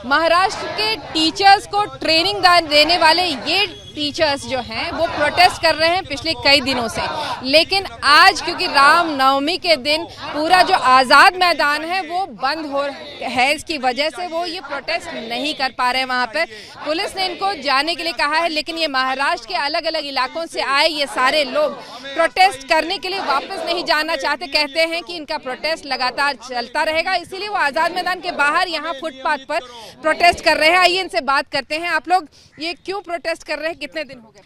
महाराष्ट्र के टीचर्स को ट्रेनिंग देने वाले ये टीचर्स जो हैं वो प्रोटेस्ट कर रहे हैं पिछले कई दिनों से, लेकिन आज क्योंकि राम नवमी के दिन पूरा जो आज़ाद मैदान है वो बंद हो है, इसकी वजह से वो ये प्रोटेस्ट नहीं कर पा रहे हैं। वहाँ पर पुलिस ने इनको जाने के लिए कहा है, लेकिन ये महाराष्ट्र के अलग अलग इलाकों से आए ये सारे लोग प्रोटेस्ट करने के लिए वापस नहीं जाना चाहते। कहते हैं कि इनका प्रोटेस्ट लगातार चलता रहेगा, इसीलिए वो आज़ाद मैदान के बाहर यहाँ फुटपाथ पर प्रोटेस्ट कर रहे हैं। आइए इनसे बात करते हैं। आप लोग ये क्यों प्रोटेस्ट कर रहे हैं, कितने दिन हो गए?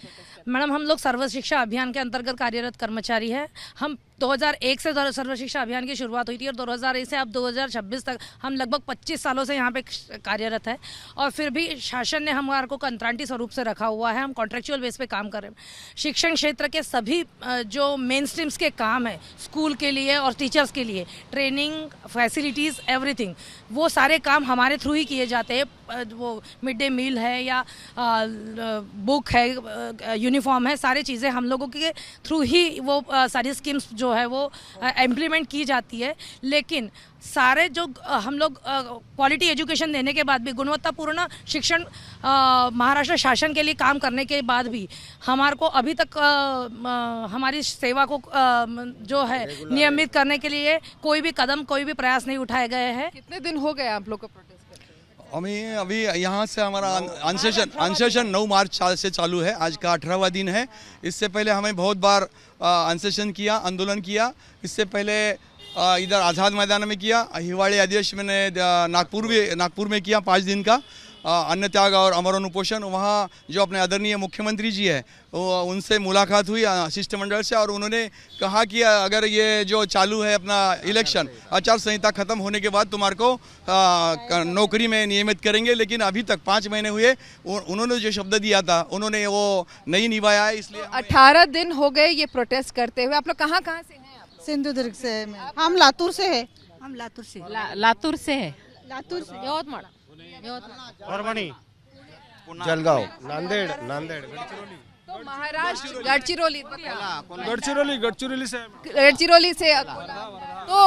मैडम, हम लोग सर्व शिक्षा अभियान के अंतर्गत कार्यरत कर्मचारी हैं। हम 2001 से सर्व शिक्षा अभियान की शुरुआत हुई थी और 2001 से अब 2026 तक हम लगभग 25 सालों से यहाँ पे कार्यरत है। और फिर भी शासन ने हमारे को कंत्राटी स्वरूप से रखा हुआ है, हम कॉन्ट्रेक्चुअल बेस पे काम कर रहे हैं। शिक्षण क्षेत्र के सभी जो मेन स्ट्रीम्स के काम है स्कूल के लिए और टीचर्स के लिए, ट्रेनिंग, फैसिलिटीज़, एवरीथिंग, वो सारे काम हमारे थ्रू ही किए जाते हैं। वो मिड डे मील है या बुक है, यूनिफॉर्म है, सारी चीज़ें हम लोगों के थ्रू ही वो सारी स्कीम्स जो है वो इम्प्लीमेंट की जाती है। लेकिन सारे जो हम लोग क्वालिटी एजुकेशन देने के बाद भी, गुणवत्तापूर्ण शिक्षण महाराष्ट्र शासन के लिए काम करने के बाद भी हमारे को अभी तक हमारी सेवा को जो है नियमित करने के लिए कोई भी कदम, कोई भी प्रयास नहीं उठाए गए हैं। कितने दिन हो गए आप लोग को प्रोटेस्ट? हमें अभी यहाँ से हमारा अनसेशन 9 मार्च से चालू है, आज का 18वां दिन है। इससे पहले हमें बहुत बार अनसेशन किया, आंदोलन किया। इससे पहले इधर आज़ाद मैदान में किया, हिवाड़ी आदेश मैंने नागपुर में किया 5 दिन का अन्न त्याग और अमर अनुपोषण। वहाँ जो अपने आदरणीय मुख्यमंत्री जी है उनसे मुलाकात हुई शिष्टमंडल से, और उन्होंने कहा कि अगर ये जो चालू है अपना इलेक्शन आचार संहिता खत्म होने के बाद तुम्हारे को नौकरी में नियमित करेंगे। लेकिन अभी तक 5 महीने हुए, उन्होंने जो शब्द दिया था उन्होंने वो नहीं निभाया है। इसलिए 18 दिन हो गए ये प्रोटेस्ट करते हुए। आप लोग कहाँ कहाँ से हैं? सिंधुदुर्ग से है। हम लातूर से है। हम लातूर से लातूर से है। लातूर से यवतमाळ, परभणी, जलगांव, नांदेड़, तो महाराष्ट्र गढ़चिरौली से तो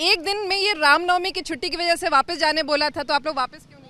एक दिन में ये रामनवमी की छुट्टी की वजह से वापस जाने बोला था, तो आप लोग वापस क्यों नहीं?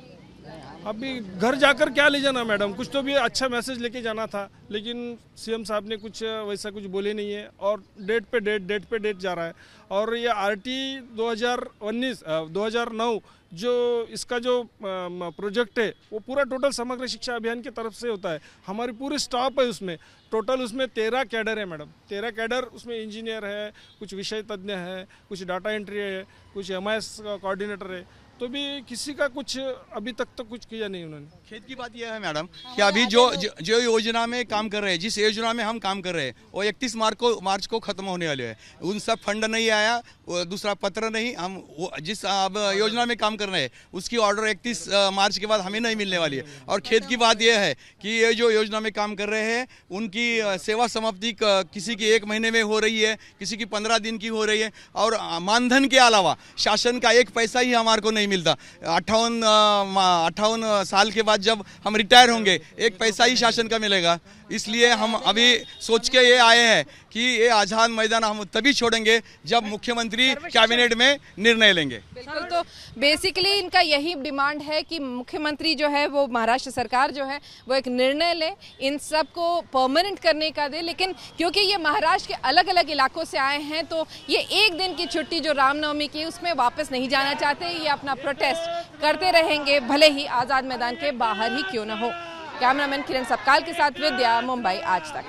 अभी घर जाकर क्या ले जाना मैडम, कुछ तो भी अच्छा मैसेज लेके जाना था, लेकिन सीएम साहब ने कुछ वैसा कुछ बोले नहीं है और डेट पे डेट जा रहा है। और ये आरटी 2009 जो इसका जो प्रोजेक्ट है वो पूरा टोटल समग्र शिक्षा अभियान की तरफ से होता है। हमारी पूरी स्टाफ है उसमें, टोटल उसमें 13 कैडर है मैडम, 13 कैडर। उसमें इंजीनियर है, कुछ विषय तज्ञ है, कुछ डाटा एंट्री है, कुछ MIS कोऑर्डिनेटर है। तो भी किसी का कुछ अभी तक तो कुछ किया नहीं उन्होंने। खेत की बात यह है मैडम कि अभी जो योजना में काम कर रहे हैं, जिस योजना में हम काम कर रहे हैं वो 31 मार्च को खत्म होने वाले हैं। उन सब फंड नहीं आया, दूसरा पत्र नहीं। हम जिस अब योजना में काम कर रहे हैं उसकी ऑर्डर 31 मार्च के बाद हमें नहीं मिलने वाली है। और खेत की बात यह है कि ये जो योजना में काम कर रहे हैं उनकी सेवा समाप्ति किसी की 1 महीने में हो रही है, किसी की 15 दिन की हो रही है। और मानधन के अलावा शासन का 1 पैसा ही हमारे को नहीं मिलता। 58 साल के बाद जब हम रिटायर होंगे 1 पैसा ही शासन का मिलेगा। इसलिए हम अभी सोच के ये आए हैं कि ये आज़ाद मैदान हम तभी छोड़ेंगे जब मुख्यमंत्री कैबिनेट में निर्णय लेंगे। बिल्कुल, तो बेसिकली इनका यही डिमांड है कि मुख्यमंत्री जो है वो महाराष्ट्र सरकार जो है वो एक निर्णय ले, इन सब को परमानेंट करने का दे। लेकिन क्योंकि ये महाराष्ट्र के अलग अलग इलाकों से आए हैं तो ये 1 दिन की छुट्टी जो रामनवमी की उसमें वापस नहीं जाना चाहते। ये अपना प्रोटेस्ट करते रहेंगे, भले ही आज़ाद मैदान के बाहर ही क्यों न हो। कैमरामैन किरण सपकाल के साथ विद्या, मुंबई आज तक।